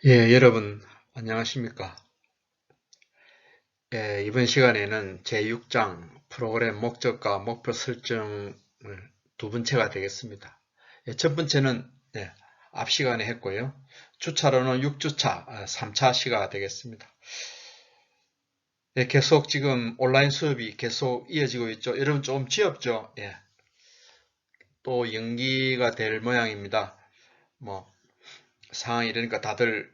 여러분, 안녕하십니까? 이번 시간에는 제6장 프로그램 목적과 목표 설정을 두 번째가 되겠습니다. 첫 번째는 앞 시간에 했고요. 주차로는 6주차, 3차 시가 되겠습니다. 계속 지금 온라인 수업이 계속 이어지고 있죠. 여러분 좀 지엽죠? 또 연기가 될 모양입니다. 상황이 이러니까 다들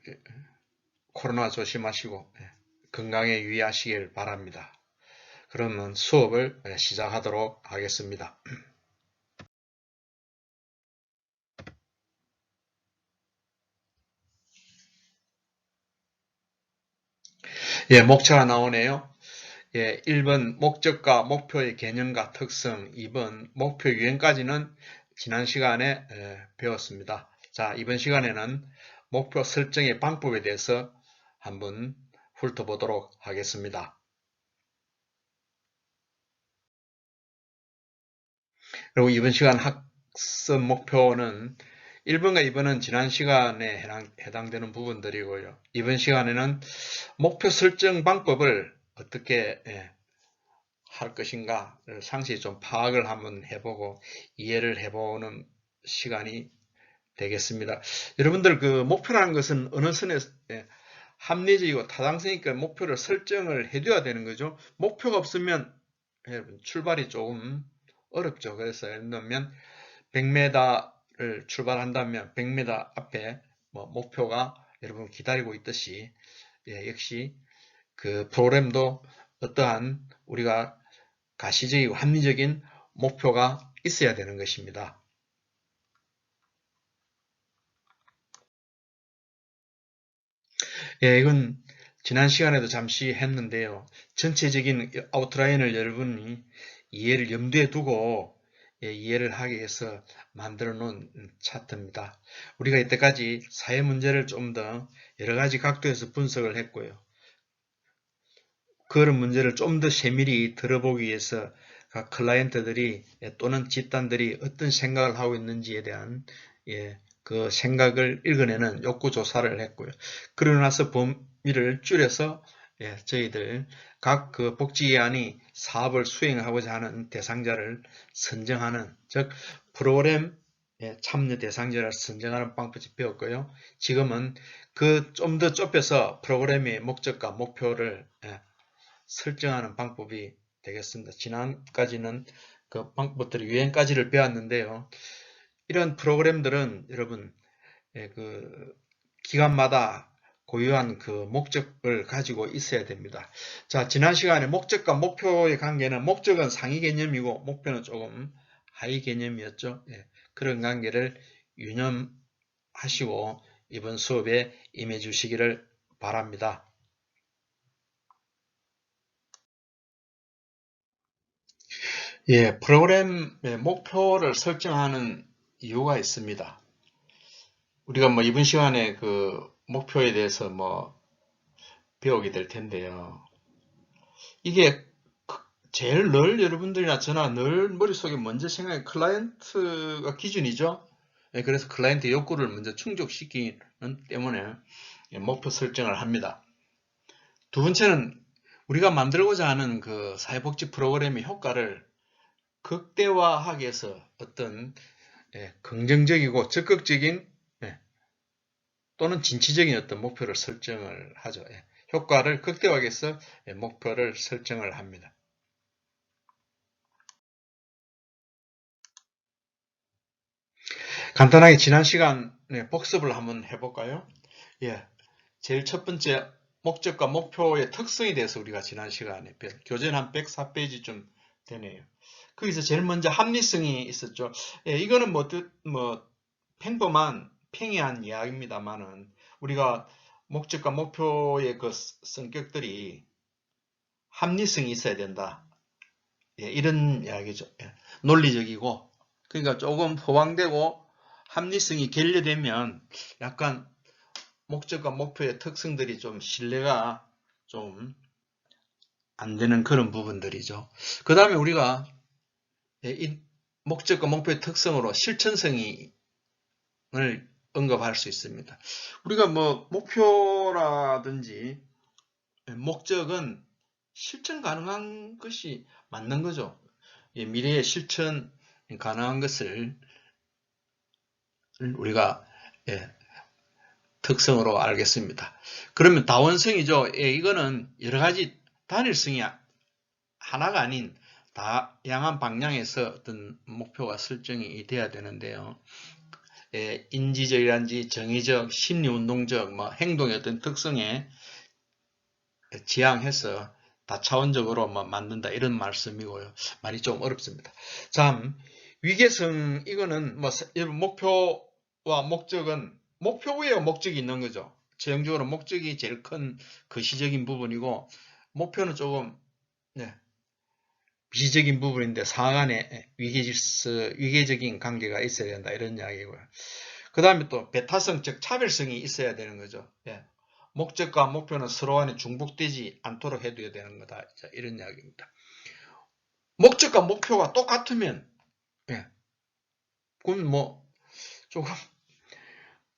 코로나 조심하시고 건강에 유의하시길 바랍니다. 그러면 수업을 시작하도록 하겠습니다. 목차가 나오네요. 1번 목적과 목표의 개념과 특성, 2번 목표 유형까지는 지난 시간에 배웠습니다. 자, 이번 시간에는 목표 설정의 방법에 대해서 한번 훑어보도록 하겠습니다. 그리고 이번 시간 학습 목표는 1번과 2번은 지난 시간에 해당되는 부분들이고요. 이번 시간에는 목표 설정 방법을 어떻게 할 것인가를 상세히 좀 파악을 한번 해보고 이해를 해보는 시간이 되겠습니다. 여러분들 그 목표라는 것은 어느 선에서 합리적이고 타당성 있게 목표를 설정을 해둬야 되는 거죠. 목표가 없으면 출발이 조금 어렵죠. 그래서 예를 들면 100m를 출발한다면 100m 앞에 목표가 여러분 기다리고 있듯이 역시 그 프로그램도 어떠한 우리가 가시적이고 합리적인 목표가 있어야 되는 것입니다. 이건 지난 시간에도 잠시 했는데요. 전체적인 아웃라인을 여러분이 이해를 염두에 두고 이해를 하기 위해서 만들어 놓은 차트입니다. 우리가 이때까지 사회 문제를 좀 더 여러 가지 각도에서 분석을 했고요. 그런 문제를 좀 더 세밀히 들어보기 위해서 각 클라이언트들이 또는 집단들이 어떤 생각을 하고 있는지에 대한 그 생각을 읽어내는 욕구 조사를 했고요. 그러고 나서 범위를 줄여서 저희들 각 그 복지기관이 사업을 수행하고자 하는 대상자를 선정하는, 즉 프로그램 참여 대상자를 선정하는 방법을 배웠고요. 지금은 그 좀 더 좁혀서 프로그램의 목적과 목표를 설정하는 방법이 되겠습니다. 지난까지는 그 방법들의 유행까지를 배웠는데요. 이런 프로그램들은 여러분 그 기관마다 고유한 그 목적을 가지고 있어야 됩니다. 자, 지난 시간에 목적과 목표의 관계는 목적은 상위 개념이고 목표는 조금 하위 개념이었죠. 그런 관계를 유념하시고 이번 수업에 임해 주시기를 바랍니다. 프로그램의 목표를 설정하는 이유가 있습니다. 우리가 이번 시간에 그 목표에 대해서 배우게 될 텐데요. 이게 제일 늘 여러분들이나 저나 늘 머릿속에 먼저 생각하는 클라이언트가 기준이죠. 그래서 클라이언트 욕구를 먼저 충족시키는 때문에 목표 설정을 합니다. 두 번째는 우리가 만들고자 하는 그 사회복지 프로그램의 효과를 극대화하기 위해서 어떤 긍정적이고 적극적인 또는 진취적인 어떤 목표를 설정을 하죠. 효과를 극대화하기 위해서 목표를 설정을 합니다. 간단하게 지난 시간에 복습을 한번 해볼까요? 제일 첫 번째 목적과 목표의 특성에 대해서 우리가 지난 시간에 교재는 한 104페이지쯤 되네요. 거기서 제일 먼저 합리성이 있었죠. 이거는 평범한 팽이한 이야기입니다만은 우리가 목적과 목표의 그 성격들이 합리성이 있어야 된다. 이런 이야기죠. 논리적이고, 그러니까 조금 허황되고 합리성이 결여되면 약간 목적과 목표의 특성들이 좀 신뢰가 좀 안 되는 그런 부분들이죠. 그 다음에 우리가 이 목적과 목표의 특성으로 실천성을 언급할 수 있습니다. 우리가 뭐 목표라든지 목적은 실천 가능한 것이 맞는 거죠. 미래에 실천 가능한 것을 우리가 특성으로 알겠습니다. 그러면 다원성이죠. 이거는 여러 가지 단일성이 하나가 아닌 다양한 방향에서 어떤 목표가 설정이 돼야 되는데요. 인지적이란지 정의적, 심리운동적, 행동의 어떤 특성에 지향해서 다차원적으로 만든다 이런 말씀이고요. 말이 좀 어렵습니다. 참 위계성 이거는 목표와 목적은 목표 위에 목적이 있는 거죠. 최종적으로 목적이 제일 큰 거시적인 부분이고 목표는 조금 비시적인 부분인데 상하간에 위계적인 관계가 있어야 된다 이런 이야기고요. 그 다음에 또 배타성 즉 차별성이 있어야 되는 거죠. 목적과 목표는 서로 간에 중복되지 않도록 해둬야 되는 거다. 이런 이야기입니다. 목적과 목표가 똑같으면 그건 조금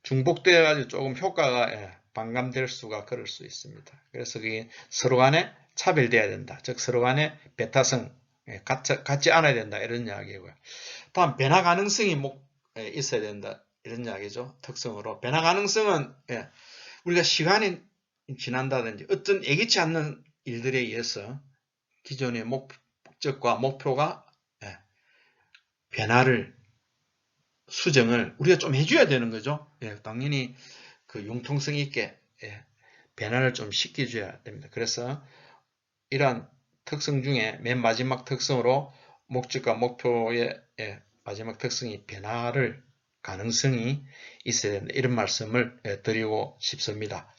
중복되어가지고 조금 효과가 반감될 수가 그럴 수 있습니다. 그래서 그게 서로 간에 차별돼야 된다. 즉 서로 간에 배타성 같지 않아야 된다. 이런 이야기고요. 다음 변화 가능성이 있어야 된다. 이런 이야기죠. 특성으로 변화 가능성은 우리가 시간이 지난다든지 어떤 예기치 않는 일들에 의해서 기존의 목적과 목표가 변화를 수정을 우리가 좀 해줘야 되는 거죠. 당연히 그 융통성 있게 변화를 좀 시켜줘야 됩니다. 그래서 이러한 특성 중에 맨 마지막 특성으로 목적과 목표의 마지막 특성이 변화를 가능성이 있어야 된다. 이런 말씀을 드리고 싶습니다.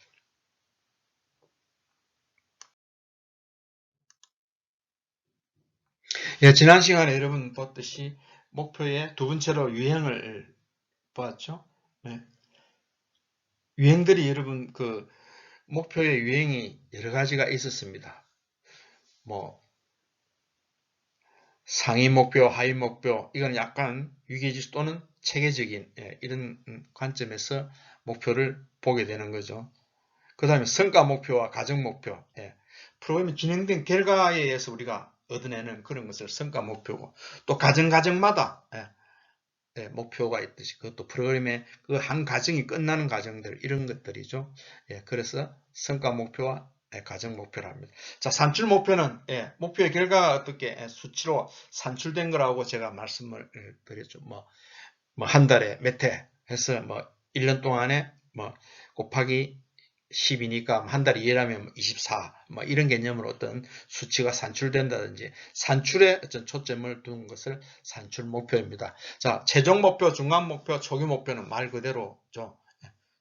지난 시간에 여러분 봤듯이 목표의 두 번째로 유행을 보았죠. 유행들이 여러분 그 목표의 유행이 여러 가지가 있었습니다. 상위 목표, 하위 목표 이건 약간 위계질 또는 체계적인 이런 관점에서 목표를 보게 되는 거죠. 그 다음에 성과 목표와 가정 목표 프로그램이 진행된 결과에 의해서 우리가 얻어내는 그런 것을 성과 목표고 또 가정마다 목표가 있듯이 그것도 프로그램의 그 한 과정이 끝나는 과정들 이런 것들이죠. 그래서 성과 목표와 가정 목표를 합니다. 자, 산출 목표는 목표의 결과가 어떻게 수치로 산출된 거라고 제가 말씀을 드렸죠. 한 달에 몇 회 해서 1년 동안에 곱하기 10이니까 한 달에 일하면 24 이런 개념으로 어떤 수치가 산출된다든지 산출에 어떤 초점을 둔 것을 산출 목표입니다. 자, 최종 목표, 중간 목표, 초기 목표는 말 그대로죠.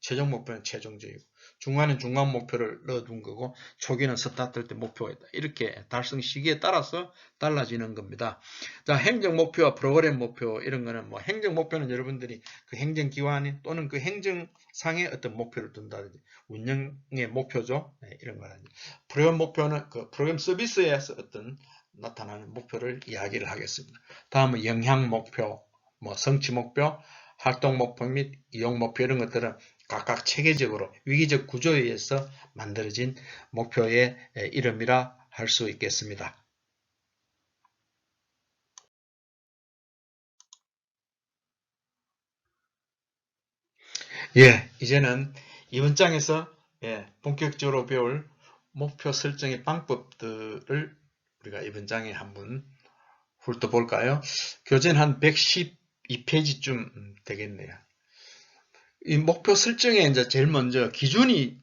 최종 목표는 최종적이고 중간은 중간 목표를 넣어둔 거고 초기는 스타트 때 목표가 있다. 이렇게 달성 시기에 따라서 달라지는 겁니다. 자, 행정 목표와 프로그램 목표 이런 거는 행정 목표는 여러분들이 그 행정기관 또는 그 행정상의 어떤 목표를 둔다든지 운영의 목표죠. 이런 거라든지 프로그램 목표는 그 프로그램 서비스에서 어떤 나타나는 목표를 이야기를 하겠습니다. 다음은 영향 목표, 성취 목표, 활동 목표 및 이용 목표 이런 것들은 각각 체계적으로 위기적 구조에 의해서 만들어진 목표의 이름이라 할 수 있겠습니다. 이제는 이번 장에서 본격적으로 배울 목표 설정의 방법들을 우리가 이번 장에 한번 훑어볼까요? 교재는 한 112페이지쯤 되겠네요. 이 목표 설정에 이제 제일 먼저 기준이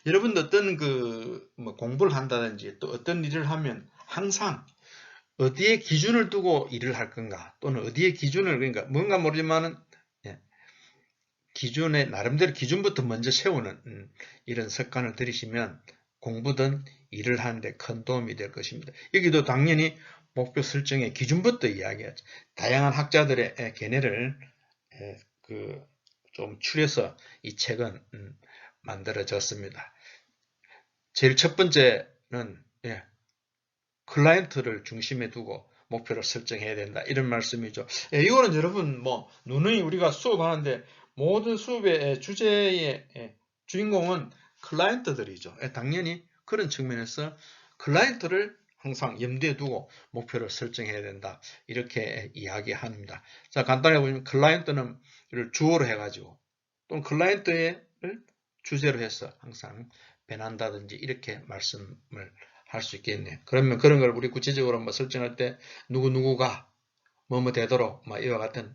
여러분들 어떤 공부를 한다든지 또 어떤 일을 하면 항상 어디에 기준을 두고 일을 할 건가 또는 어디에 기준을 그러니까 뭔가 모르지만은 기준에 나름대로 기준부터 먼저 세우는 이런 습관을 들이시면 공부든 일을 하는데 큰 도움이 될 것입니다. 여기도 당연히 목표 설정의 기준부터 이야기하죠. 다양한 학자들의 견해를 좀 추려서 이 책은 만들어졌습니다. 제일 첫 번째는 클라이언트를 중심에 두고 목표를 설정해야 된다. 이런 말씀이죠. 이거는 여러분 누누이 우리가 수업하는데 모든 수업의 주제의 주인공은 클라이언트들이죠. 당연히 그런 측면에서 클라이언트를 항상 염두에 두고 목표를 설정해야 된다. 이렇게 이야기합니다. 자, 간단히 보면 클라이언트는 주어로 해가지고 또는 클라이언트를 주제로 해서 항상 변한다든지 이렇게 말씀을 할 수 있겠네요. 그러면 그런 걸 우리 구체적으로 한번 설정할 때 누구누구가 뭐뭐 되도록 이와 같은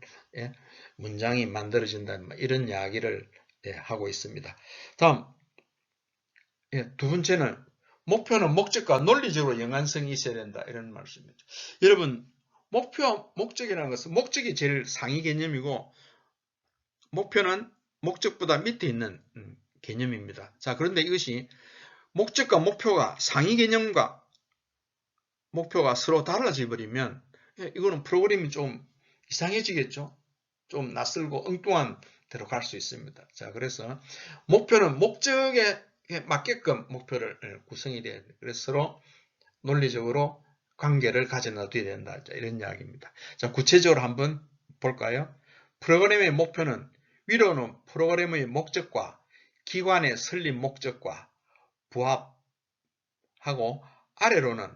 문장이 만들어진다는 이런 이야기를 하고 있습니다. 다음 두 번째는 목표는 목적과 논리적으로 연관성이 있어야 된다. 이런 말씀이죠. 여러분 목적이라는 것은 목적이 제일 상위 개념이고 목표는 목적보다 밑에 있는 개념입니다. 자, 그런데 이것이 목적과 목표가 상위 개념과 목표가 서로 달라져 버리면 이거는 프로그램이 좀 이상해지겠죠. 좀 낯설고 엉뚱한 데로 갈 수 있습니다. 자, 그래서 목표는 목적에 맞게끔 목표를 구성이 돼야 돼요. 그래서 서로 논리적으로 관계를 가져놔둬야 된다. 자, 이런 이야기입니다. 자, 구체적으로 한번 볼까요? 프로그램의 목표는 위로는 프로그램의 목적과 기관의 설립 목적과 부합하고 아래로는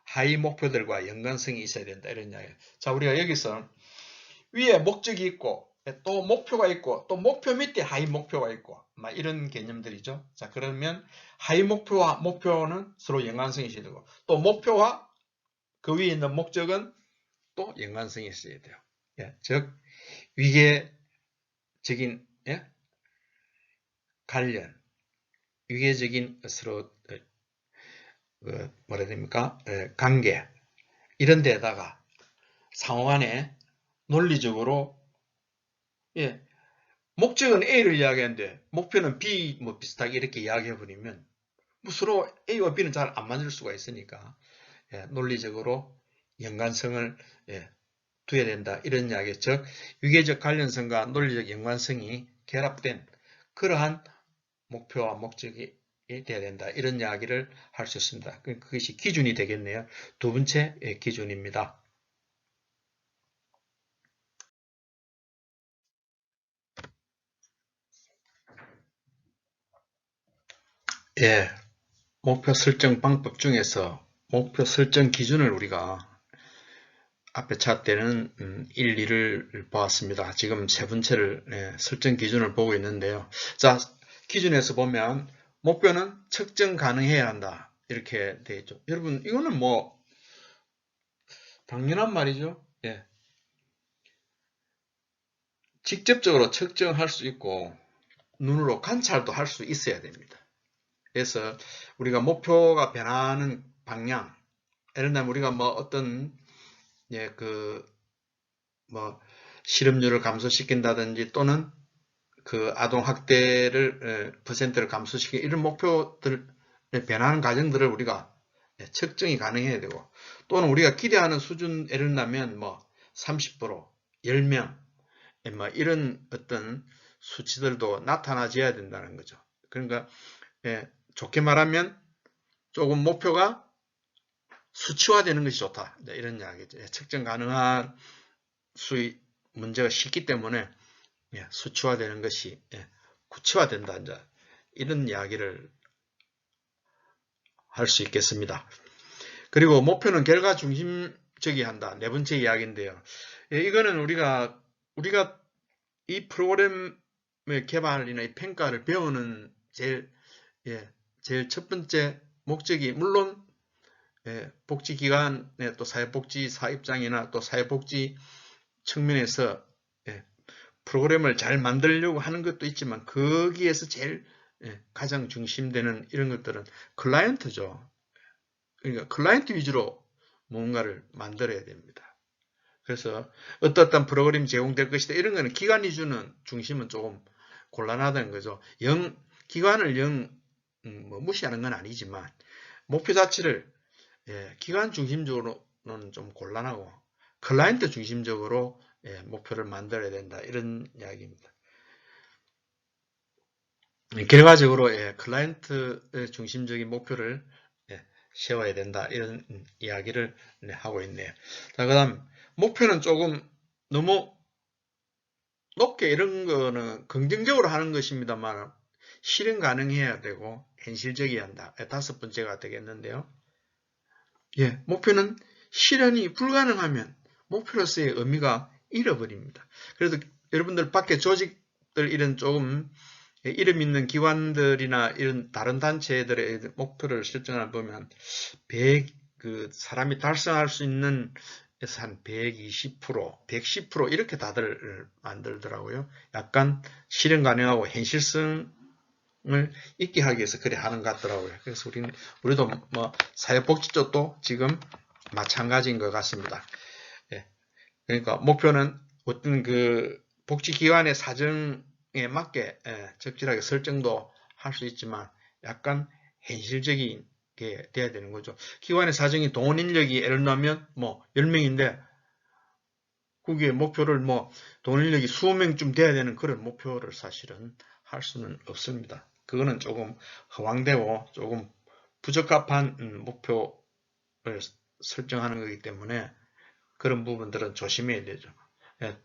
하위 목표들과 연관성이 있어야 된다. 이런 이야기예요. 자, 우리가 여기서 위에 목적이 있고 또 목표가 있고 또 목표 밑에 하위 목표가 있고 이런 개념들이죠. 자, 그러면 하위 목표와 목표는 서로 연관성이 있어야 되고 또 목표와 그 위에 있는 목적은 또 연관성이 있어야 돼요. 즉 위계적인 관련, 위계적인 서로 뭐라 해야 됩니까? 관계 이런 데다가 상호간에 논리적으로 목적은 A를 이야기하는데 목표는 B 비슷하게 이렇게 이야기해버리면 서로 A와 B는 잘 안 맞을 수가 있으니까 논리적으로 연관성을 두어야 된다. 이런 이야기, 즉 위계적 관련성과 논리적 연관성이 결합된 그러한 목표와 목적이 돼야 된다. 이런 이야기를 할 수 있습니다. 그것이 기준이 되겠네요. 두 번째 기준입니다. 목표 설정 방법 중에서 목표 설정 기준을 우리가 앞에 차 때는 1, 2를 보았습니다. 지금 세 번째를 설정 기준을 보고 있는데요. 자, 기준에서 보면 목표는 측정 가능해야 한다. 이렇게 되어 있죠. 여러분 이거는 당연한 말이죠. 직접적으로 측정할 수 있고 눈으로 관찰도 할 수 있어야 됩니다. 그래서 우리가 목표가 변하는 방향, 예를 들면 우리가 어떤 실업률을 감소시킨다든지 또는 그 아동학대를 퍼센트를 감소시키는 이런 목표들 변하는 과정들을 우리가 측정이 가능해야 되고 또는 우리가 기대하는 수준 예를 들면 30%, 10명 이런 어떤 수치들도 나타나져야 된다는 거죠. 그러니까 좋게 말하면 조금 목표가 수치화되는 것이 좋다. 이런 이야기죠. 측정 가능한 수의 문제가 쉽기 때문에 수치화되는 것이 구체화된다. 이런 이야기를 할 수 있겠습니다. 그리고 목표는 결과 중심적이 한다. 네 번째 이야기인데요. 이거는 우리가 이 프로그램의 개발이나 이 평가를 배우는 제일 첫 번째 목적이 물론 복지기관의 또 사회복지사 입장이나 또 사회복지 측면에서 프로그램을 잘 만들려고 하는 것도 있지만 거기에서 제일 가장 중심되는 이런 것들은 클라이언트죠. 그러니까 클라이언트 위주로 뭔가를 만들어야 됩니다. 그래서 어떤 프로그램이 제공될 것이다. 이런 거는 기관 위주는 중심은 조금 곤란하다는 거죠. 기관을 무시하는 건 아니지만 목표 자체를 기관 중심적으로는 좀 곤란하고 클라이언트 중심적으로 목표를 만들어야 된다. 이런 이야기입니다. 결과적으로 클라이언트 중심적인 목표를 세워야 된다. 이런 이야기를 하고 있네요. 자, 그 다음 목표는 조금 너무 높게 이런 거는 긍정적으로 하는 것입니다만 실현 가능해야 되고 현실적이어야 한다. 다섯 번째가 되겠는데요. 예, 목표는 실현이 불가능하면 목표로서의 의미가 잃어버립니다. 그래서 여러분들 밖에 조직들 이런 조금 이름 있는 기관들이나 이런 다른 단체들의 목표를 설정해 보면 100, 그 사람이 달성할 수 있는 에서 한 120%, 110% 이렇게 다들 만들더라고요. 약간 실현 가능하고 현실성을 있게 하기 위해서 그래 하는 것 같더라고요. 그래서 우리도 뭐 사회복지 쪽도 지금 마찬가지인 것 같습니다. 예. 그러니까 목표는 어떤 그 복지기관의 사정에 맞게 적절하게 설정도 할 수 있지만 약간 현실적인 게 돼야 되는 거죠. 기관의 사정이 동원 인력이 예를 들면 뭐 10명인데 그게 목표를 뭐 동원 인력이 20명쯤 돼야 되는 그런 목표를 사실은 할 수는 없습니다. 그거는 조금 허황되고 조금 부적합한 목표를 설정하는 거기 때문에 그런 부분들은 조심해야 되죠. 예.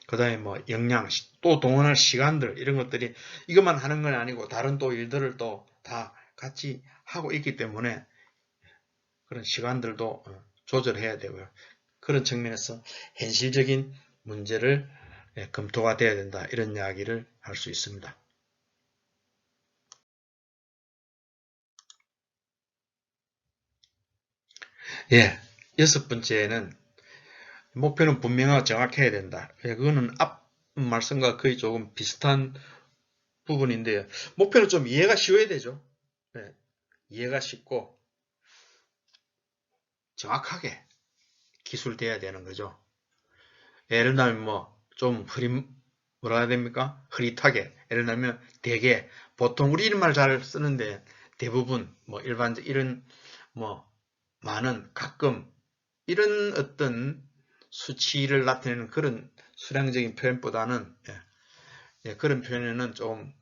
그 다음에 뭐 역량, 또 동원할 시간들 이런 것들이 이것만 하는 건 아니고 다른 또 일들을 또 다 같이 하고 있기 때문에 그런 시간들도 조절해야 되고요. 그런 측면에서 현실적인 문제를 검토가 돼야 된다. 이런 이야기를 할 수 있습니다. 예. 여섯 번째는 목표는 분명하고 정확해야 된다. 그거는 앞 말씀과 거의 조금 비슷한 부분인데요. 목표는 좀 이해가 쉬워야 되죠. 네, 이해가 쉽고 정확하게 기술돼야 되는 거죠. 예를 들면 뭐 좀 뭐라 해야 됩니까? 흐릿하게 예를 들면 대개 보통 우리 이런 말 잘 쓰는데 대부분 뭐 일반적 이런 뭐 많은 가끔 이런 어떤 수치를 나타내는 그런 수량적인 표현보다는 그런 표현에는 좀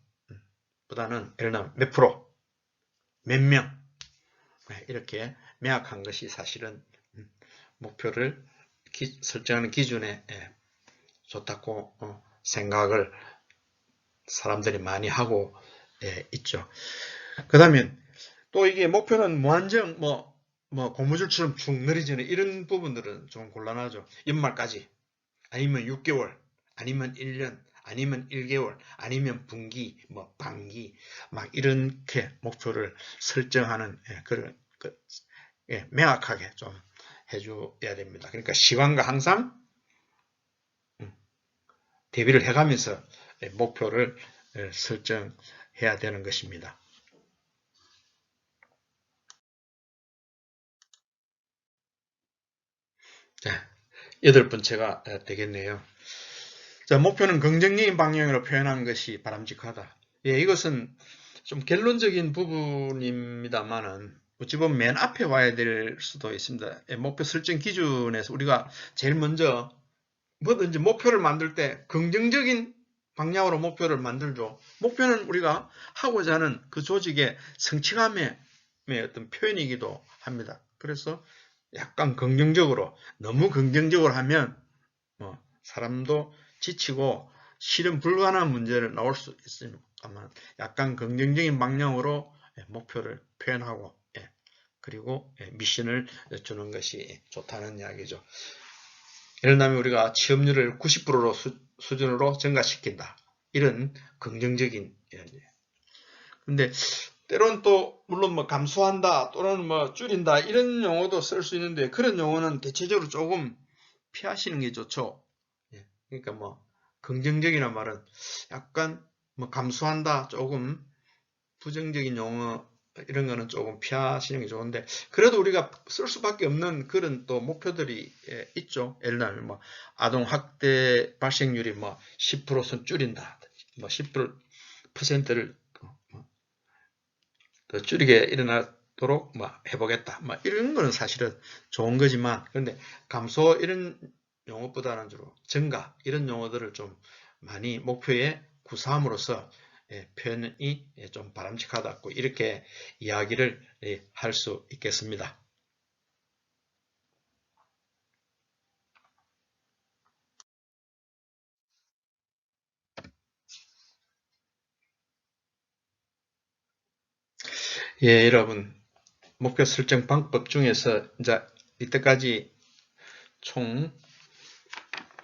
보다는 예를 들면 몇 프로, 몇 명 이렇게 명확한 것이 사실은 목표를 설정하는 기준에 좋다고 생각을 사람들이 많이 하고 있죠. 그 다음에 또 이게 목표는 무한정 뭐 고무줄처럼 쭉 늘어지는 이런 부분들은 좀 곤란하죠. 연말까지 아니면 6개월 아니면 1년 아니면 1개월 아니면 분기 뭐 반기 막 이렇게 목표를 설정하는 그런 명확하게 좀 해줘야 됩니다. 그러니까 시간과 항상 대비를 해가면서 목표를 설정해야 되는 것입니다. 자, 여덟 번째가 되겠네요. 자, 목표는 긍정적인 방향으로 표현하는 것이 바람직하다. 예, 이것은 좀 결론적인 부분입니다만은 어찌 보면 맨 앞에 와야 될 수도 있습니다. 예, 목표 설정 기준에서 우리가 제일 먼저 뭐든지 목표를 만들 때 긍정적인 방향으로 목표를 만들죠. 목표는 우리가 하고자 하는 그 조직의 성취감의 어떤 표현이기도 합니다. 그래서 약간 긍정적으로, 너무 긍정적으로 하면 사람도 지치고 실현 불가능한 문제를 나올 수 있습니다만 약간 긍정적인 방향으로 목표를 표현하고 그리고 미션을 주는 것이 좋다는 이야기죠. 예를 들면 우리가 취업률을 90% 수준으로 증가시킨다. 이런 긍정적인 이야기. 근데 때로는 또 물론 뭐 감소한다 또는 뭐 줄인다 이런 용어도 쓸 수 있는데 그런 용어는 대체적으로 조금 피하시는 게 좋죠. 그러니까 뭐 긍정적이란 말은 약간 뭐 감소한다 조금 부정적인 용어 이런 거는 조금 피하시는 게 좋은데 그래도 우리가 쓸 수밖에 없는 그런 또 목표들이 있죠. 예를 들면 뭐 아동 학대 발생률이 뭐 10%선 줄인다. 뭐 10%를 더 줄이게 일어나도록 뭐 해보겠다. 뭐 이런 거는 사실은 좋은 거지만 그런데 감소 이런 용어보다는 주로 증가 이런 용어들을 좀 많이 목표에 구사함으로써 표현이 좀 바람직하다고 이렇게 이야기를 할 수 있겠습니다. 예, 여러분, 목표 설정 방법 중에서 이제 이때까지 총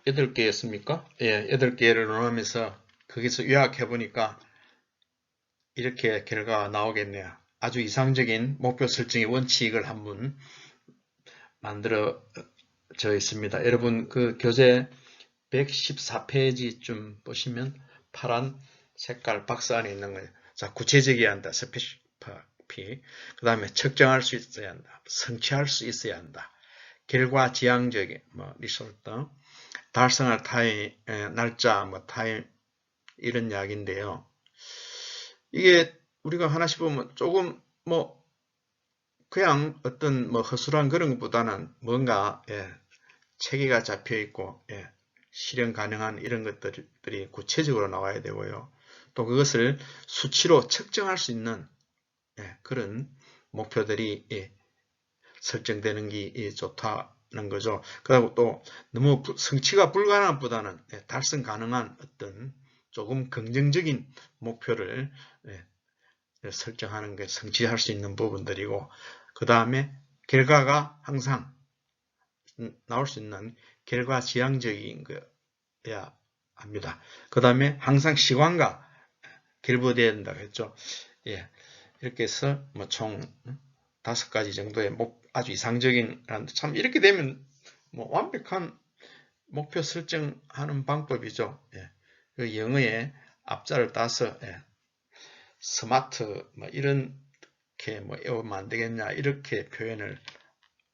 8개였습니까? 예, 8개를 논하면서 거기서 요약해 보니까 이렇게 결과가 나오겠네요. 아주 이상적인 목표 설정의 원칙을 한번 만들어져 있습니다. 여러분, 그 교재 114페이지쯤 보시면 파란 색깔 박스 안에 있는 거예요. 자, 구체적이어야 한다. 스페시피. 그 다음에 측정할 수 있어야 한다. 성취할 수 있어야 한다. 결과 지향적인, 리솔트, 달성할 타임, 날짜, 타임, 이런 이야기인데요. 이게 우리가 하나씩 보면 조금 그냥 어떤 허술한 그런 것보다는 뭔가 체계가 잡혀 있고 실현 가능한 이런 것들이 구체적으로 나와야 되고요. 또 그것을 수치로 측정할 수 있는 그런 목표들이 설정되는 게 좋다는 거죠. 그리고 또 너무 성취가 불가능한 것보다는 달성 가능한 어떤 조금 긍정적인 목표를 설정하는 게 성취할 수 있는 부분들이고, 그 다음에 결과가 항상 나올 수 있는 결과 지향적인 거야 합니다. 그 다음에 항상 시간과 결부되어야 된다고 했죠. 예, 이렇게 해서 총 5가지 정도의 아주 이상적인, 참 이렇게 되면 완벽한 목표 설정하는 방법이죠. 예, 그 영어의 앞자를 따서 스마트 이렇게 외우면 안 되겠냐 이렇게 표현을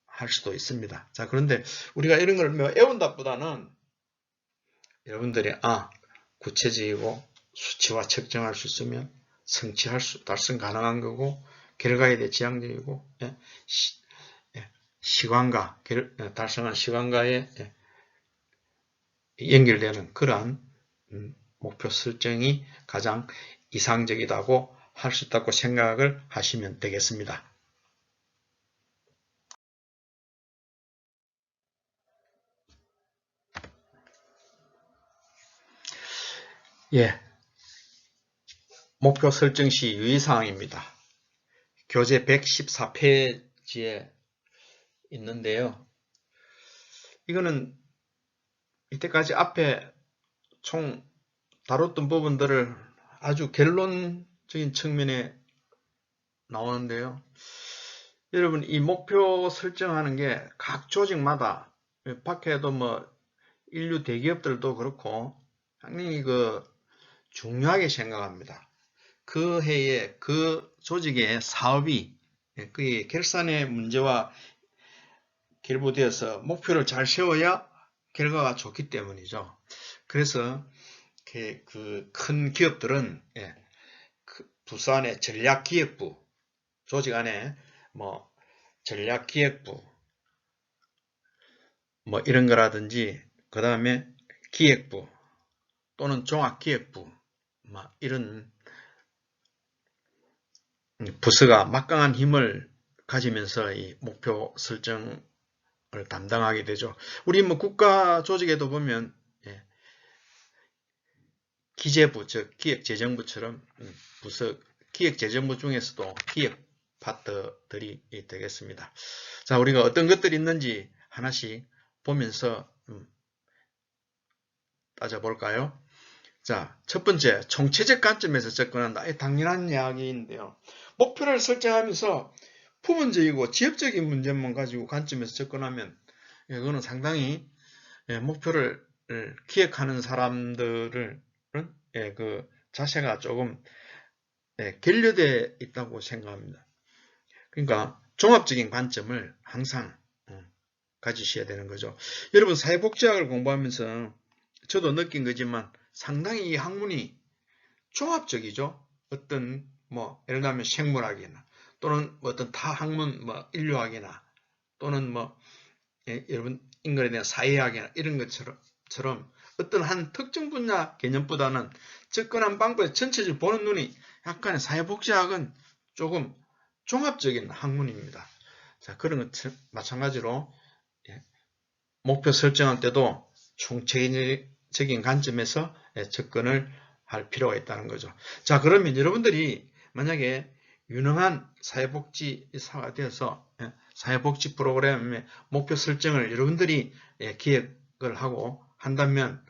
할 수도 있습니다. 자, 그런데 우리가 이런 걸 외운다보다는 여러분들이 구체적이고 수치화 측정할 수 있으면 달성 가능한 거고 결과에 대해 지향적이고 시간과 달성한 시간과의 연결되는 그러한 목표 설정이 가장 이상적이라고 할 수 있다고 생각을 하시면 되겠습니다. 예, 목표 설정 시 유의사항입니다. 교재 114페이지에 있는데요. 이거는 이때까지 앞에 총 다뤘던 부분들을 아주 결론적인 측면에 나오는데요. 여러분, 이 목표 설정하는 게 각 조직마다 밖에도 인류 대기업들도 그렇고 상당히 중요하게 생각합니다. 그 해에 그 조직의 사업이 그의 결산의 문제와 결부되어서 목표를 잘 세워야 결과가 좋기 때문이죠. 그래서 그 큰 기업들은 부서 안에 전략기획부, 조직 안에 전략기획부 이런 거라든지, 그 다음에 기획부 또는 종합기획부 이런 부서가 막강한 힘을 가지면서 이 목표 설정을 담당하게 되죠. 우리 국가 조직에도 보면 기재부, 즉 기획재정부처럼 부서 기획재정부 중에서도 기획 파트들이 되겠습니다. 자, 우리가 어떤 것들이 있는지 하나씩 보면서 따져볼까요? 자, 첫 번째, 총체적 관점에서 접근한다. 당연한 이야기인데요. 목표를 설정하면서 부분적이고 지역적인 문제만 가지고 관점에서 접근하면 이거는 상당히 목표를 기획하는 사람들은 그 자세가 조금 결여되어 있다고 생각합니다. 그러니까 종합적인 관점을 항상 가지셔야 되는 거죠. 여러분, 사회복지학을 공부하면서 저도 느낀 거지만 상당히 이 학문이 종합적이죠. 어떤 예를 들면 생물학이나 또는 어떤 타 학문 인류학이나 또는 여러분 인간에 대한 사회학이나 이런 것처럼 어떤 한 특정 분야 개념보다는 접근한 방법에 전체적으로 보는 눈이 약간 사회복지학은 조금 종합적인 학문입니다. 자, 그런 것 마찬가지로 목표 설정할 때도 총체적인 관점에서 접근을 할 필요가 있다는 거죠. 자, 그러면 여러분들이 만약에 유능한 사회복지사가 되어서 사회복지 프로그램의 목표 설정을 여러분들이 기획을 하고 한다면,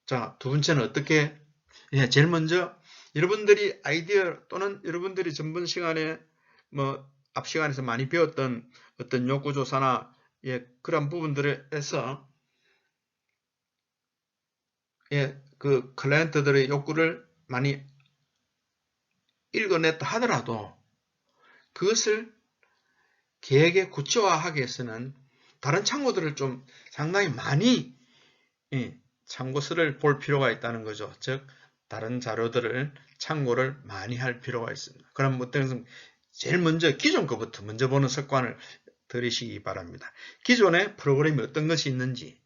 자, 두 번째는 어떻게, 제일 먼저 여러분들이 아이디어 또는 여러분들이 전번 시간에 앞 시간에서 많이 배웠던 어떤 욕구조사나 그런 부분들에서 그 클라이언트들의 욕구를 많이 읽어냈다 하더라도 그것을 계획에 구체화하기 위해서는 다른 참고들을 좀 상당히 많이 참고서를 볼 필요가 있다는 거죠. 즉 다른 자료들을 참고를 많이 할 필요가 있습니다. 그럼 어떤 것은 제일 먼저 기존 것부터 먼저 보는 습관을 들이시기 바랍니다. 기존에 프로그램이 어떤 것이 있는지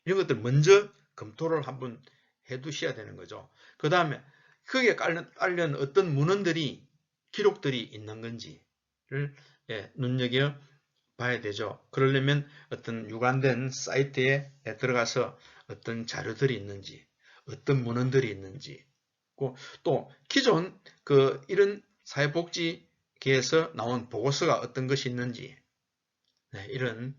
이런 것들 먼저 검토를 한번 해두셔야 되는 거죠. 그 다음에 거기에 깔린 어떤 문헌들이 기록들이 있는 건지를 눈여겨 봐야 되죠. 그러려면 어떤 유관된 사이트에 들어가서 어떤 자료들이 있는지, 어떤 문헌들이 있는지, 또 기존 이런 사회복지계에서 나온 보고서가 어떤 것이 있는지, 이런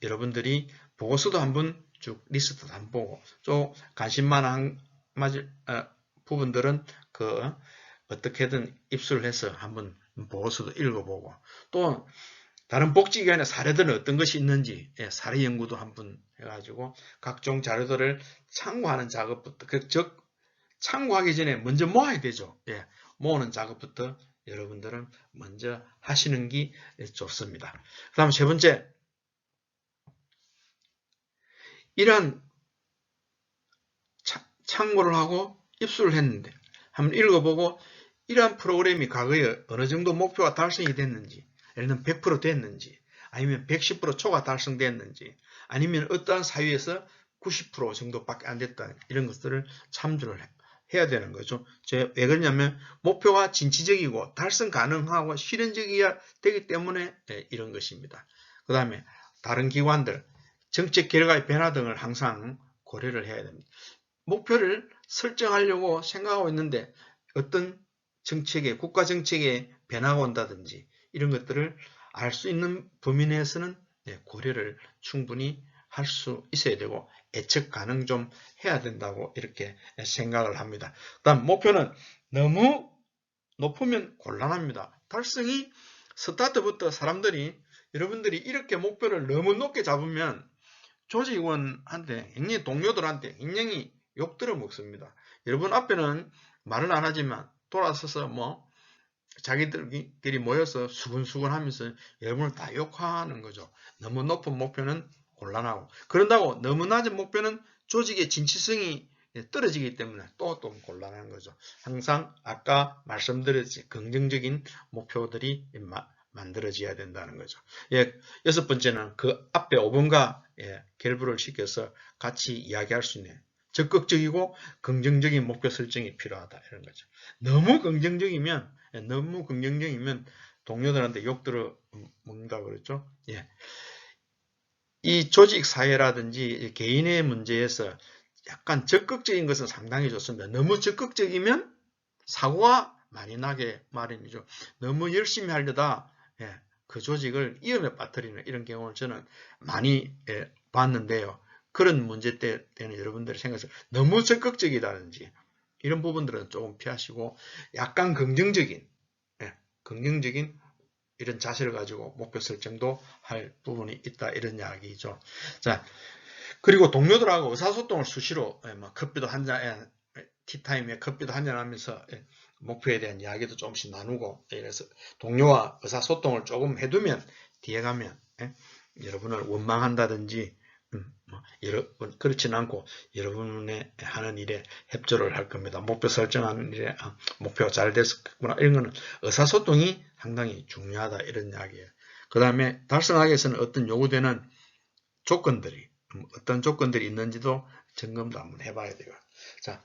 여러분들이 보고서도 한번 쭉 리스트도 한번 보고, 또 관심만 맞을 부분들은 어떻게든 입수를 해서 한번 보고서도 읽어보고, 또 다른 복지기관의 사례들은 어떤 것이 있는지 사례 연구도 한번 해가지고 각종 자료들을 참고하는 작업부터, 즉 참고하기 전에 먼저 모아야 되죠. 모으는 작업부터 여러분들은 먼저 하시는 게 좋습니다. 그 다음 세 번째, 이러한 참고를 하고 입수를 했는데 한번 읽어보고 이러한 프로그램이 과거에 어느 정도 목표가 달성이 됐는지, 예를 들면 100% 됐는지, 아니면 110% 초과 달성됐는지, 아니면 어떠한 사유에서 90% 정도밖에 안 됐다, 이런 것들을 참조를 해야 되는 거죠. 왜 그러냐면 목표가 진취적이고 달성 가능하고 실현적이어야 되기 때문에 이런 것입니다. 그 다음에 다른 기관들 정책 결과의 변화 등을 항상 고려를 해야 됩니다. 목표를 설정하려고 생각하고 있는데 어떤 정책에, 국가 정책에 변화가 온다든지 이런 것들을 알 수 있는 범위 내에서는 고려를 충분히 할 수 있어야 되고 예측 가능 좀 해야 된다고 이렇게 생각을 합니다. 다음 목표는 너무 높으면 곤란합니다. 달성이 스타트부터 여러분들이 이렇게 목표를 너무 높게 잡으면 조직원한테, 굉장히 동료들한테 굉장히 욕 들어먹습니다. 여러분 앞에는 말은 안 하지만 돌아서서 자기들끼리 모여서 수근수근 하면서 여러분을 다 욕하는 거죠. 너무 높은 목표는 곤란하고, 그런다고 너무 낮은 목표는 조직의 진취성이 떨어지기 때문에 또 곤란한 거죠. 항상 아까 말씀드렸듯이 긍정적인 목표들이 만들어져야 된다는 거죠. 여섯 번째는 그 앞에 5번과 결부를 시켜서 같이 이야기할 수 있는 적극적이고 긍정적인 목표 설정이 필요하다, 이런 거죠. 너무 긍정적이면 동료들한테 욕 들어 먹는다 그랬죠. 이 조직 사회라든지 개인의 문제에서 약간 적극적인 것은 상당히 좋습니다. 너무 적극적이면 사고가 많이 나게 마련이죠. 너무 열심히 하려다 그 조직을 위험에 빠뜨리는 이런 경우를 저는 많이 봤는데요. 그런 문제 때는 여러분들이 생각해서 너무 적극적이다든지 이런 부분들은 조금 피하시고 약간 긍정적인 이런 자세를 가지고 목표 설정도 할 부분이 있다, 이런 이야기죠. 자, 그리고 동료들하고 의사소통을 수시로 커피도 한잔, 티타임에 커피도 한잔 하면서 목표에 대한 이야기도 조금씩 나누고, 이래서 동료와 의사소통을 조금 해두면 뒤에 가면 여러분을 원망한다든지 그렇지는 않고 여러분의 하는 일에 협조를 할 겁니다. 목표 설정하는 일에 목표가 잘 됐었구나, 이런 거는 의사소통이 상당히 중요하다, 이런 이야기예요. 그 다음에 달성하기 위해서는 어떤 요구되는 어떤 조건들이 있는지도 점검도 한번 해봐야 돼요. 자,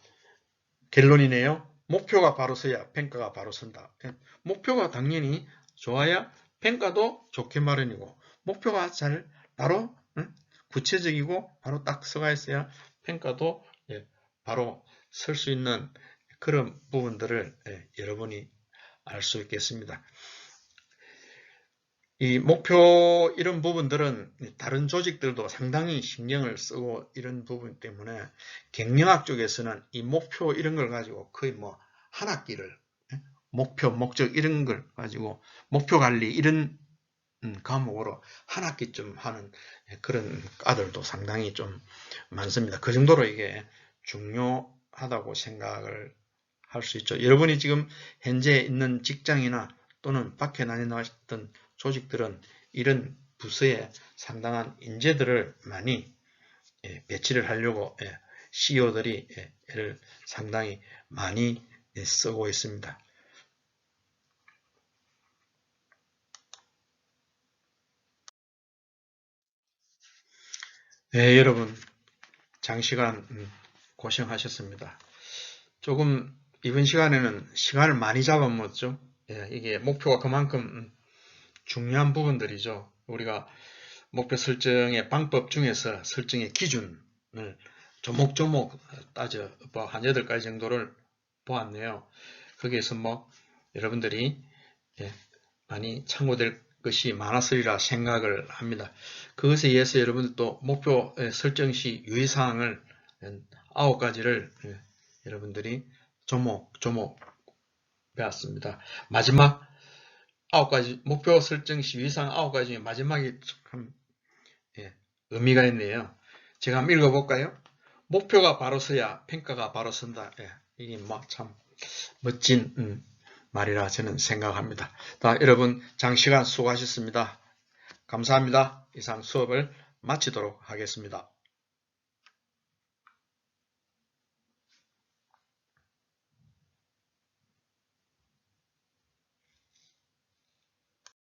결론이네요. 목표가 바로 서야 평가가 바로 선다. 목표가 당연히 좋아야 평가도 좋게 마련이고, 목표가 바로 구체적이고 바로 딱 서가 있어야 평가도 바로 설 수 있는 그런 부분들을 여러분이 알 수 있겠습니다. 이 목표 이런 부분들은 다른 조직들도 상당히 신경을 쓰고 이런 부분 때문에 경영학 쪽에서는 이 목표 이런 걸 가지고 거의 뭐 한 학기를 목표, 목적 이런 걸 가지고 목표 관리 이런 과목으로 한 학기쯤 하는 그런 과들도 상당히 좀 많습니다. 그 정도로 이게 중요하다고 생각을 할 수 있죠. 여러분이 지금 현재 있는 직장이나 또는 밖에 다니던 조직들은 이런 부서에 상당한 인재들을 많이 배치를 하려고 CEO들이 애를 상당히 많이 쓰고 있습니다. 네, 여러분 장시간 고생하셨습니다. 조금 이번 시간에는 시간을 많이 잡아먹었죠. 이게 목표가 그만큼 중요한 부분들이죠. 우리가 목표 설정의 방법 중에서 설정의 기준을 조목조목 따져 한 8가지 정도를 보았네요. 거기에서 뭐 여러분들이 많이 참고될 것이 많았으리라 생각을 합니다. 그것에 의해서 여러분들도 목표 설정 시 유의사항을 9가지를 여러분들이 조목조목 배웠습니다. 마지막 9가지 목표 설정 시 유의사항 9가지 중에 마지막이 참 의미가 있네요. 제가 한번 읽어볼까요? 목표가 바로 서야 평가가 바로 선다. 이게 뭐 참 멋진 말이라 저는 생각합니다. 여러분 장시간 수고하셨습니다. 감사합니다. 이상 수업을 마치도록 하겠습니다.